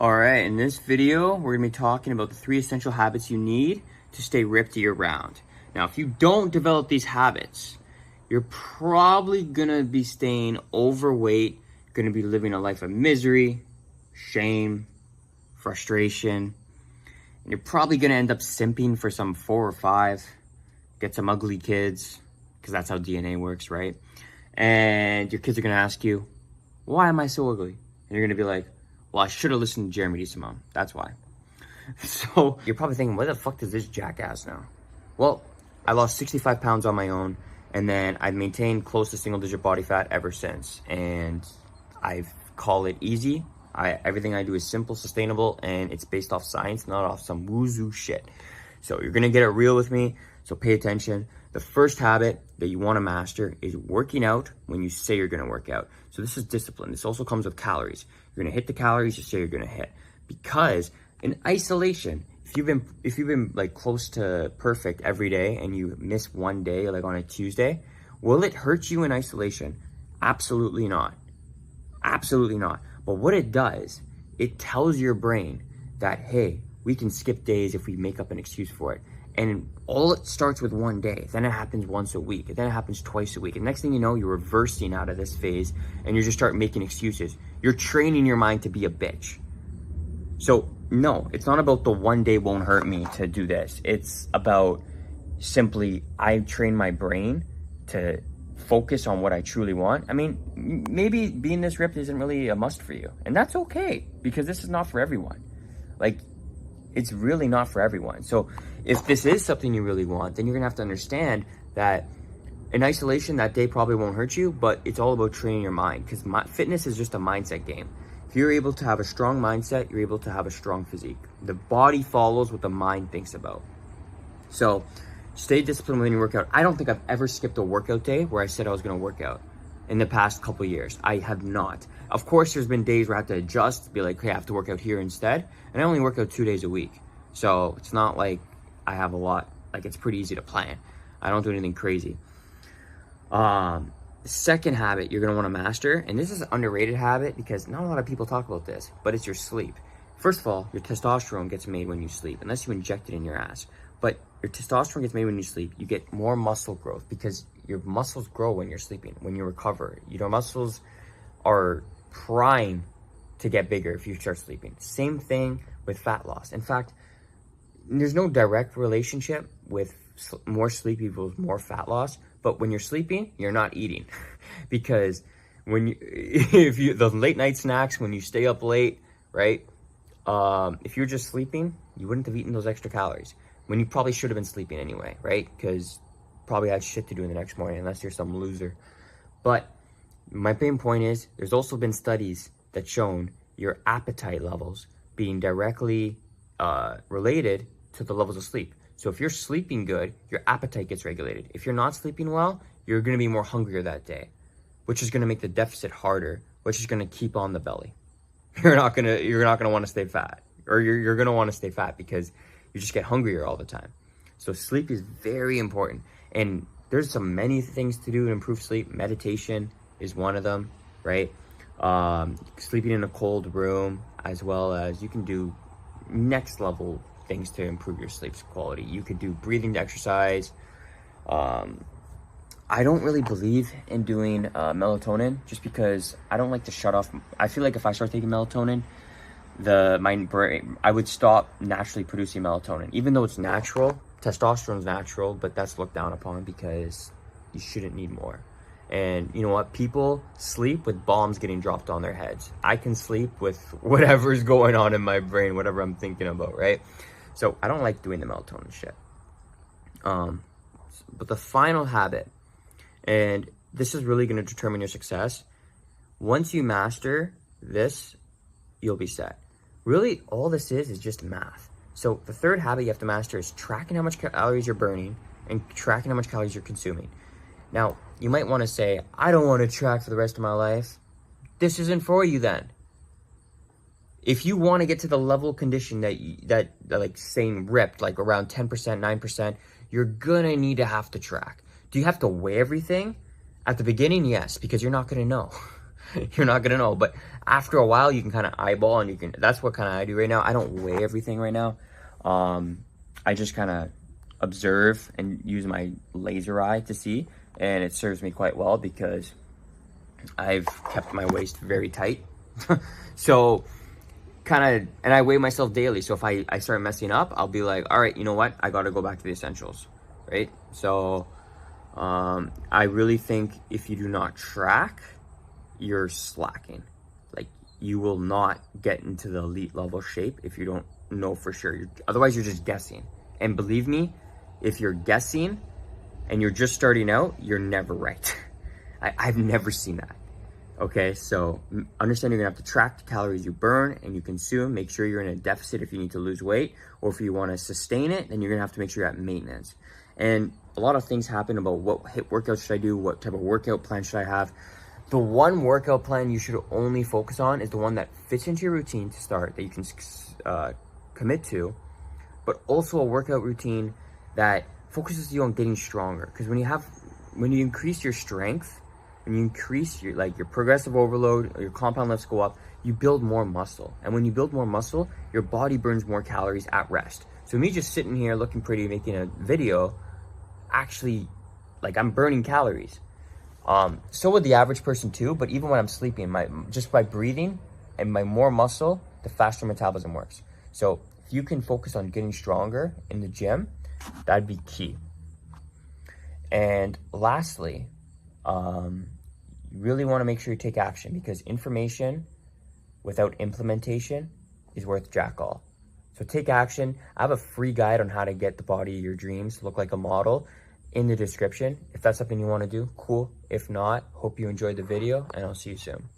All right, in this video, we're gonna be talking about the 3 essential habits you need to stay ripped year round. Now, if you don't develop these habits, you're probably gonna be staying overweight, gonna be living a life of misery, shame, frustration, and you're probably gonna end up simping for some 4 or 5, get some ugly kids, because that's how DNA works, right? And your kids are gonna ask you, why am I so ugly? And you're gonna be like, well, I should have listened to Jeremy Simone. That's why. So you're probably thinking, what the fuck does this jackass know? Well, I lost 65 pounds on my own, and then I've maintained close to single-digit body fat ever since. And I call it easy. Everything I do is simple, sustainable, and it's based off science, not off some woo-zoo shit. So you're gonna get it real with me, so pay attention. The first habit that you wanna master is working out when you say you're gonna work out. So this is discipline. This also comes with calories. You're gonna hit the calories you say you're gonna hit. Because in isolation, if you've been like close to perfect every day and you miss one day, like on a Tuesday, will it hurt you in isolation? Absolutely not. Absolutely not. But what it does, it tells your brain that, hey, we can skip days if we make up an excuse for it. And all it starts with one day, then it happens once a week, and then it happens twice a week. And next thing you know, you're reversing out of this phase and you just start making excuses. You're training your mind to be a bitch. So no, it's not about the one day won't hurt me to do this. It's about simply, I train my brain to focus on what I truly want. I mean, maybe being this ripped isn't really a must for you. And that's okay, because this is not for everyone. Like, it's really not for everyone. So if this is something you really want, then you're gonna have to understand that in isolation, that day probably won't hurt you, but it's all about training your mind, because fitness is just a mindset game. If you're able to have a strong mindset, you're able to have a strong physique. The body follows what the mind thinks about. So stay disciplined when you work out. I don't think I've ever skipped a workout day where I said I was gonna work out in the past couple of years. I have not. Of course, there's been days where I have to adjust, be like, hey, I have to work out here instead. And I only work out 2 days a week. So it's not like I have a lot, like it's pretty easy to plan. I don't do anything crazy. Second habit you're gonna wanna master, and this is an underrated habit because not a lot of people talk about this, but it's your sleep. First of all, your testosterone gets made when you sleep, unless you inject it in your ass. But your testosterone gets made when you sleep. You get more muscle growth because your muscles grow when you're sleeping, when you recover. Your muscles are primed to get bigger if you start sleeping. Same thing with fat loss. In fact, there's no direct relationship with more sleep equals more fat loss, but when you're sleeping, you're not eating. Because when the late night snacks, when you stay up late, right? If you're just sleeping, you wouldn't have eaten those extra calories when you probably should have been sleeping anyway, right? Because probably had shit to do in the next morning unless you're some loser. But my main point is, there's also been studies that shown your appetite levels being directly related to the levels of sleep. So if you're sleeping good, your appetite gets regulated. If you're not sleeping well, you're gonna be more hungrier that day, which is gonna make the deficit harder, which is gonna keep on the belly. You're not gonna wanna stay fat, or you're gonna wanna stay fat because you just get hungrier all the time. So sleep is very important. And there's many things to do to improve sleep. Meditation is one of them, right? Sleeping in a cold room, as well as you can do next level things to improve your sleep quality. You could do breathing exercise. I don't really believe in doing melatonin just because I don't like to shut off. I feel like if I start taking melatonin, my brain, I would stop naturally producing melatonin. Even though it's natural, testosterone's natural, but that's looked down upon because you shouldn't need more. And you know what? People sleep with bombs getting dropped on their heads. I can sleep with whatever's going on in my brain, whatever I'm thinking about, right? So I don't like doing the melatonin shit. But the final habit, and this is really going to determine your success. Once you master this, you'll be set. Really, all this is just math. So the third habit you have to master is tracking how much calories you're burning and tracking how much calories you're consuming. Now, you might want to say, I don't want to track for the rest of my life. This isn't for you then. If you want to get to the level of condition that like saying ripped, like around 10%, 9%, you're gonna need to have to track. Do you have to weigh everything? At the beginning, yes, because you're not gonna know. You're not gonna know. But after a while, you can kind of eyeball, and you can. That's what kind of I do right now. I don't weigh everything right now. I just kind of observe and use my laser eye to see, and it serves me quite well because I've kept my waist very tight. So kind of, and I weigh myself daily. So if I start messing up, I'll be like, all right, you know what? I got to go back to the essentials, right? So I really think if you do not track, you're slacking. Like, you will not get into the elite level shape if you don't know for sure. Otherwise, you're just guessing. And believe me, if you're guessing and you're just starting out, you're never right. I've never seen that. Okay, so understand you're gonna have to track the calories you burn and you consume. Make sure you're in a deficit if you need to lose weight, or if you want to sustain it, then you're gonna have to make sure you're at maintenance. And a lot of things happen about what HIIT workout should I do, what type of workout plan should I have. The one workout plan you should only focus on is the one that fits into your routine to start, that you can commit to, but also a workout routine that focuses you on getting stronger. Because when you increase your strength, when you increase your progressive overload, or your compound lifts go up, you build more muscle. And when you build more muscle, your body burns more calories at rest. So me just sitting here looking pretty, making a video, actually, like, I'm burning calories. So would the average person too, but even when I'm sleeping, just by breathing and my more muscle, the faster metabolism works. So if you can focus on getting stronger in the gym, that'd be key. And lastly, you really want to make sure you take action, because information without implementation is worth jack all. So take action. I have a free guide on how to get the body of your dreams to look like a model in the description. If that's something you want to do, cool. If not, hope you enjoyed the video, and I'll see you soon.